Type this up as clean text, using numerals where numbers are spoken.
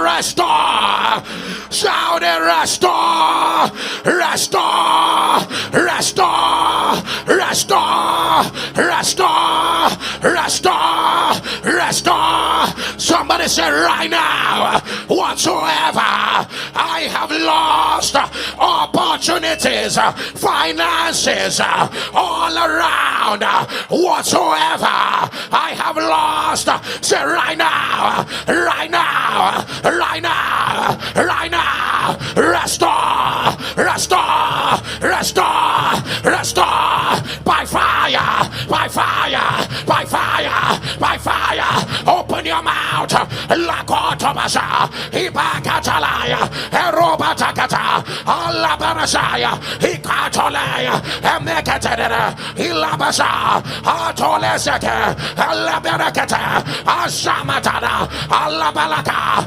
restore. Shout it, restore, restore, restore, restore, restore, restore, restore. Somebody say right now, whatsoever I have lost, opportunities, finances, all around, whatsoever I have lost, say right now, right now, right now, right now, restore, restore, restore, restore, by fire, by fire, by fire, by fire. Open your mouth, Lakotobasha, Ibakatalaya, Erobatakata, Alabarashaya, Ikatolaya, Emekatera, Ilabasha, Atoleseke, Alabarakata, Ashamatana, Alabalaka.